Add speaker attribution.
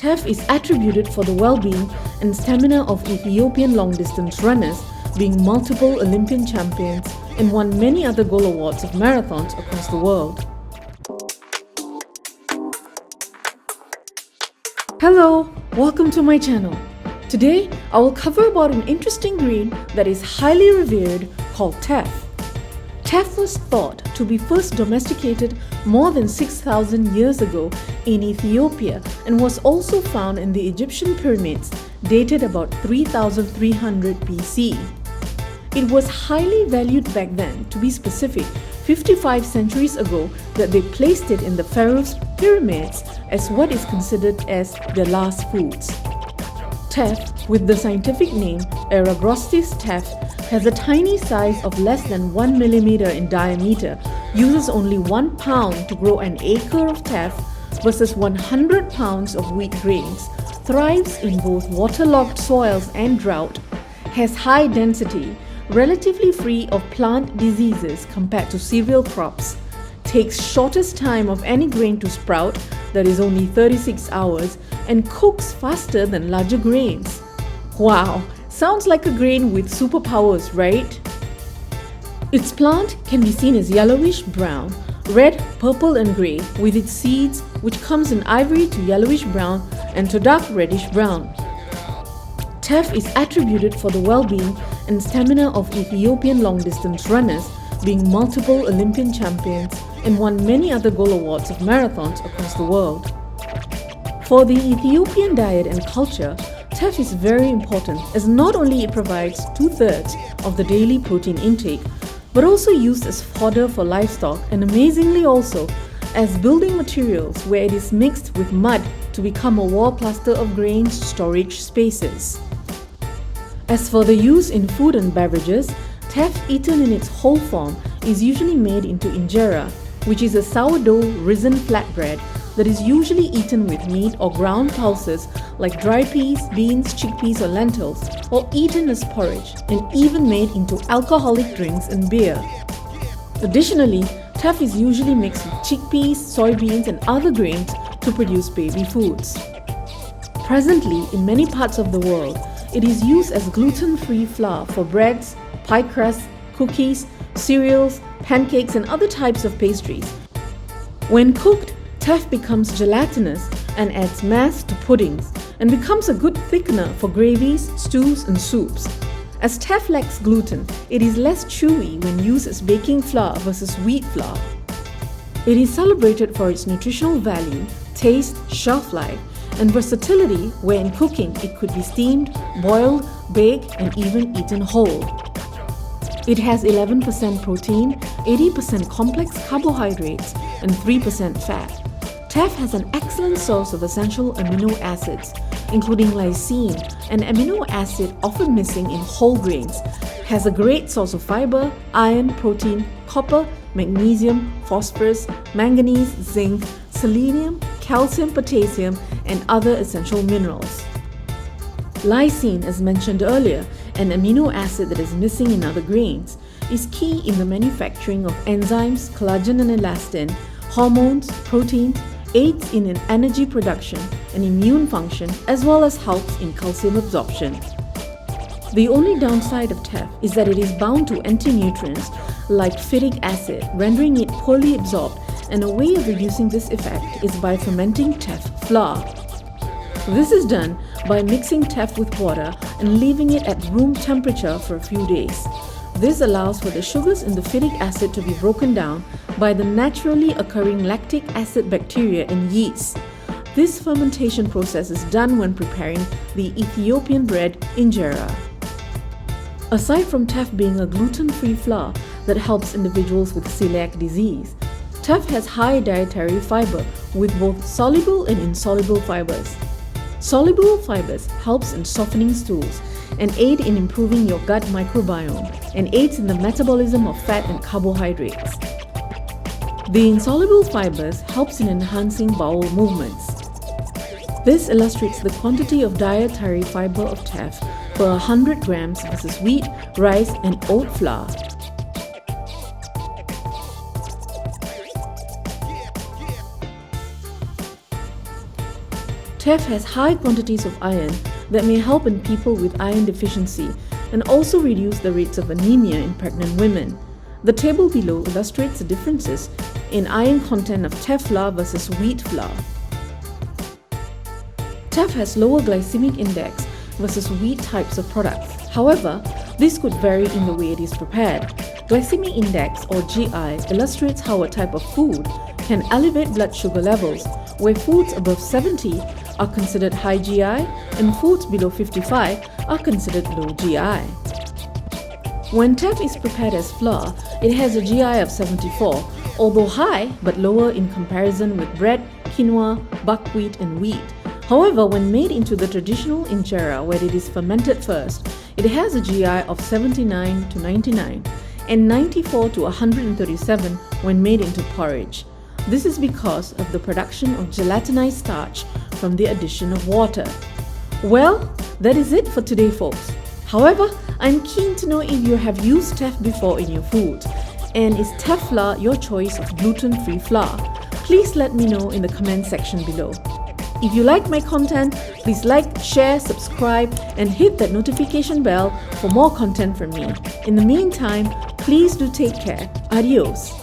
Speaker 1: Teff is attributed for the well-being and stamina of Ethiopian long-distance runners, being multiple Olympian champions and won many other gold awards of marathons across the world. Hello, welcome to my channel. Today, I will cover about an interesting grain that is highly revered called teff. Teff was thought to be first domesticated more than 6,000 years ago in Ethiopia and was also found in the Egyptian pyramids dated about 3,300 BC. It was highly valued back then, to be specific, 55 centuries ago, that they placed it in the pharaoh's pyramids as what is considered as their last foods. Teff, with the scientific name Eragrostis teff, has a tiny size of less than 1 millimeter in diameter, uses only 1 pound to grow an acre of teff versus 100 pounds of wheat grains, thrives in both waterlogged soils and drought, has high density, relatively free of plant diseases compared to cereal crops, takes shortest time of any grain to sprout, that is only 36 hours, and cooks faster than larger grains. Wow, sounds like a grain with superpowers, right? Its plant can be seen as yellowish brown, red, purple and grey, with its seeds which comes in ivory to yellowish brown and to dark reddish brown. Teff is attributed for the well-being and stamina of Ethiopian long-distance runners, being multiple Olympian champions and won many other gold awards of marathons across the world. For the Ethiopian diet and culture, teff is very important as not only it provides 2/3 of the daily protein intake, but also used as fodder for livestock and amazingly also as building materials where it is mixed with mud to become a wall plaster of grains storage spaces. As for the use in food and beverages, teff eaten in its whole form is usually made into injera, which is a sourdough risen flatbread that is usually eaten with meat or ground pulses like dry peas, beans, chickpeas or lentils, or eaten as porridge and even made into alcoholic drinks and beer. Additionally, teff is usually mixed with chickpeas, soybeans and other grains to produce baby foods. Presently, in many parts of the world, it is used as gluten-free flour for breads, pie crusts, cookies, cereals, pancakes and other types of pastries. When cooked, teff becomes gelatinous and adds mass to puddings and becomes a good thickener for gravies, stews and soups. As teff lacks gluten, it is less chewy when used as baking flour versus wheat flour. It is celebrated for its nutritional value, taste, shelf life, and versatility where in cooking it could be steamed, boiled, baked, and even eaten whole. It has 11% protein, 80% complex carbohydrates, and 3% fat. Teff has an excellent source of essential amino acids, including lysine, an amino acid often missing in whole grains, has a great source of fiber, iron, protein, copper, magnesium, phosphorus, manganese, zinc, selenium, calcium, potassium, and other essential minerals. Lysine, as mentioned earlier, an amino acid that is missing in other grains, is key in the manufacturing of enzymes, collagen and elastin, hormones, proteins, aids in energy production and immune function, as well as helps in calcium absorption. The only downside of teff is that it is bound to anti-nutrients like phytic acid, rendering it poorly absorbed, and a way of reducing this effect is by fermenting teff flour. This is done by mixing teff with water and leaving it at room temperature for a few days. This allows for the sugars in the phytic acid to be broken down by the naturally occurring lactic acid bacteria and yeast. This fermentation process is done when preparing the Ethiopian bread injera. Aside from teff being a gluten-free flour that helps individuals with celiac disease, teff has high dietary fiber with both soluble and insoluble fibers. Soluble fibers helps in softening stools and aid in improving your gut microbiome and aids in the metabolism of fat and carbohydrates. The insoluble fibers helps in enhancing bowel movements. This illustrates the quantity of dietary fiber of teff per 100 grams versus wheat, rice and oat flour. Teff has high quantities of iron that may help in people with iron deficiency and also reduce the rates of anemia in pregnant women. The table below illustrates the differences in iron content of teff flour versus wheat flour. Teff has lower glycemic index versus wheat types of products. However, this could vary in the way it is prepared. Glycemic index, or GI, illustrates how a type of food can elevate blood sugar levels, where foods above 70 are considered high GI and foods below 55 are considered low GI. When teff is prepared as flour, it has a GI of 74, although high but lower in comparison with bread, quinoa, buckwheat and wheat. However, when made into the traditional injera where it is fermented first, it has a GI of 79 to 99 and 94 to 137 when made into porridge. This is because of the production of gelatinized starch from the addition of water. Well, that is it for today, folks. However, I'm keen to know if you have used teff before in your food, and is teff flour your choice of gluten-free flour? Please let me know in the comment section below. If you like my content, please like, share, subscribe, and hit that notification bell for more content from me. In the meantime, please do take care. Adios.